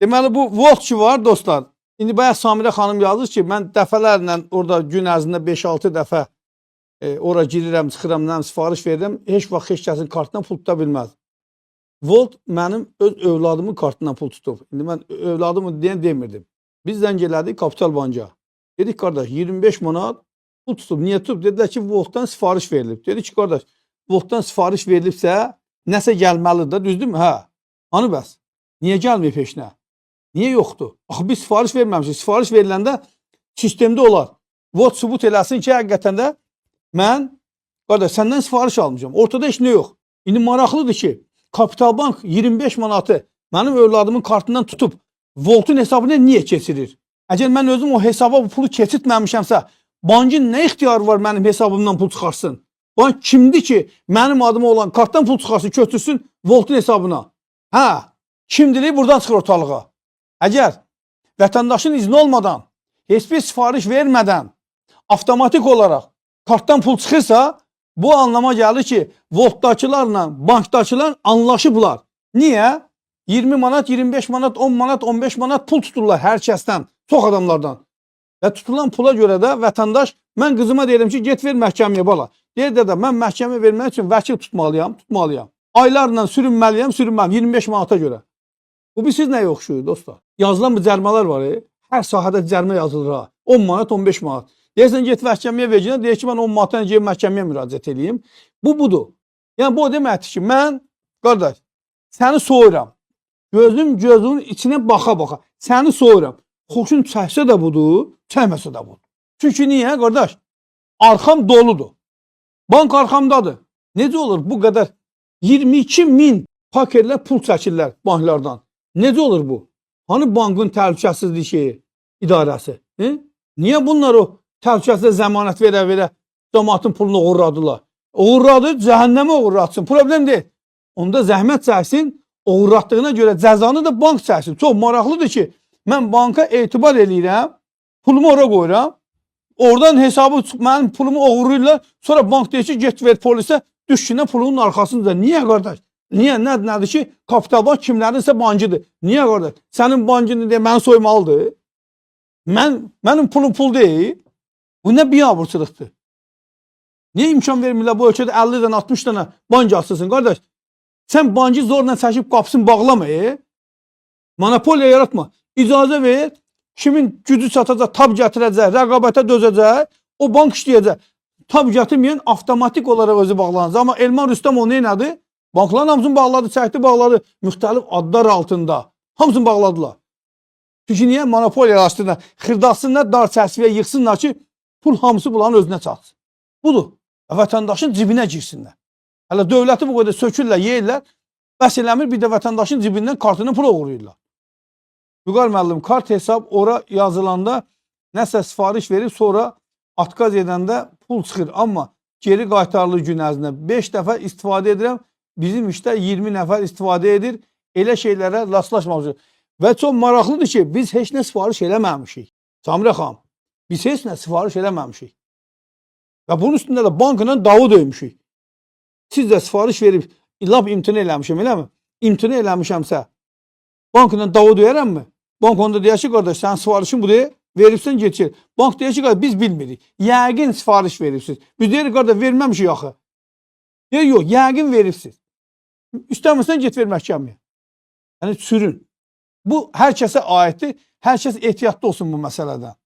Deməli bu Volt ki var dostlar. İndi bayaq Samirə xanım yazır ki, mən dəfələrlə orada gün ərzində 5-6 dəfə ora girirəm, çıxıram, nəm sifariş verirəm. Heç vaxt heç kəsin kartından pul tuta bilməz. Volt mənim öz övladımın kartından pul tutub. İndi mən övladımı deyən demirdim. Biz zəng elədik Kapital Banka. Dedik qardaş 25 manat pul tutub. Niyə tutub? Dedilər ki, Voltdan sifariş verilib. Dedik ki, qardaş Voltdan sifariş verilibsə nəsə gəlməlidir də, düzdürmü? Hə. Hani bəs? Niyə gəlməyib peşinə? Niyə yoxdur? Axı biz sifariş verməmişik. Sifariş veriləndə sistemdə olar. Volt sübut eləsin ki, həqiqətən də mən qardaş səndən sifariş almışam. Ortada heç nə yox. İndi maraqlıdır ki, Kapital Bank 25 manatı mənim övladımın kartından tutub Voltun hesabına niyə keçirir? Əgər mən özüm o hesaba bu pulu keçirtməmişəmsə, bankın nə ixtiyarı var mənim hesabımdan pul çıxarsın? Bank kimdir ki, mənim adıma olan kartdan pul çıxarsın, götürsün Voltun hesabına? Hə, kimdir buradan çıxır ortalığa? Əgər vətəndaşın izni olmadan, heç bir sifariş vermədən, avtomatik olaraq kartdan pul çıxırsa, bu anlama gəlir ki, Voltdakılarla bankdakılar anlaşıblar. Niyə? 20 manat, 25 manat, 10 manat, 15 manat pul tuturlar hər kəsdən, çox adamlardan. Və tutulan pula görə də vətəndaş, mən qızıma deyirəm ki, get ver məhkəməyə bala. Deyir də mən məhkəmə vermək üçün vəkil tutmalıyam. Aylarla sürünməliyəm, 25 manata görə. Bu siz nəyə oxşuyur dostlar? Yazılan bu cərmələr var, hər sahədə cərmə yazılır ha. 10 manat, 15 manat. Deyirsən get məhkəməyə verəcəksən, deyir ki, mən 10 manatdan gəlib məhkəməyə müraciət edeyim. Bu budur. Yəni bu o deməkdir ki, mən qardaş səni soyuram. Gözümün içinə baxa-baxa səni soyuram. Xoşun çəksə də budur, çəkməsə də budur. Çünki niyə qardaş? Arxam doludur. Bank arxamdadır. Necə olur bu qədər 22 min pakerlə pul çəkirlər banklardan? Necə olur bu? Hani bankın təhlükəsizlik şeyi, idarəsi? Niyə bunlar o təhlükəsizə zəmanət verə-verə cəmaatın pulunu uğurladılar? Uğurladı, cəhənnəmə uğurlatsın. Problem deyil. Onda zəhmət çəksin, uğurlatdığına görə cəzanı da bank çəksin. Çox maraqlıdır ki, mən banka etibar eləyirəm, pulumu ora qoyuram, oradan hesabı mənim pulumu uğurlayırlar, sonra bank deyir ki, get ver polisə, düşkünə pulunun arxasında. Niyə qardaş? Niyə? Nədir ki, Kapital Bank kimlərinsə bankıdır. Niyə qardaş? Sənin bankını deyə məni soymalıdır. Mənim pulum pul deyil. Bu nə biabırçılıqdır? Niyə imkan vermirlər bu ölkədə 50 dənə, 60 dənə bank açsın qardaş? Sən bankı zorla çəkib qapısını bağlama, monopoliya yaratma. İcazə ver, kimin gücü çatacaq, tab gətirəcək, rəqabətə dözəcək, o bank işləyəcək. Tab gətirməyən avtomatik olaraq özü bağlanacaq. Amma Elman Rüstəmov neylədi? Bankların hamısını bağladı, çəkdi, bağladı. Müxtəlif adlar altında. Hamısını bağladılar. Çünki niyə? Monopoliya yaratdılar. Xırdatsınlar, dar çərçivəyə yıxsınlar ki, pul hamısı bunların özünə çatsın. Budur. Vətəndaşın cibinə girsinlər. Hələ dövləti bu qədər sökürlər, yeyirlər. Bəs eləmir, bir də vətəndaşın cibindən kartını pul uğurlayırlar. Vüqar müəllim, kart hesab ora yazılanda nəsə sifariş verib, sonra atkaz edəndə pul çıxır. Amma geri qaytarılı gün ərzində 5 dəfə istifadə edirəm. Bizim işdə 20 nəfər istifadə edir. Elə şeylərə rastlaşmamışıq. Və çox maraqlıdır ki, biz heç nə sifariş eləməmişik. Samirə xanım, biz heç nə sifariş eləməmişik. Və bunun üstündə də bankla davu döymüşük. Siz də sifariş verib, lap imtina eləmişəm, eləmi? İmtina eləmişəmsə, bankla davu döyərəmmi? Bank onda deyər ki, qardaş, sənin sifarişin budur, veribsən geçir. Bank deyər ki, qardaş, biz bilmirik. Yəqin sifariş veribsiz. Biz deyirik, qardaş, verməmişik axı. Deyir, yox, yəqin veribsiz. İstəmirsən, get ver məhkəməyə. Yəni, sürün. Bu, hər kəsə aiddir. Hər kəs ehtiyatlı olsun bu məsələdən.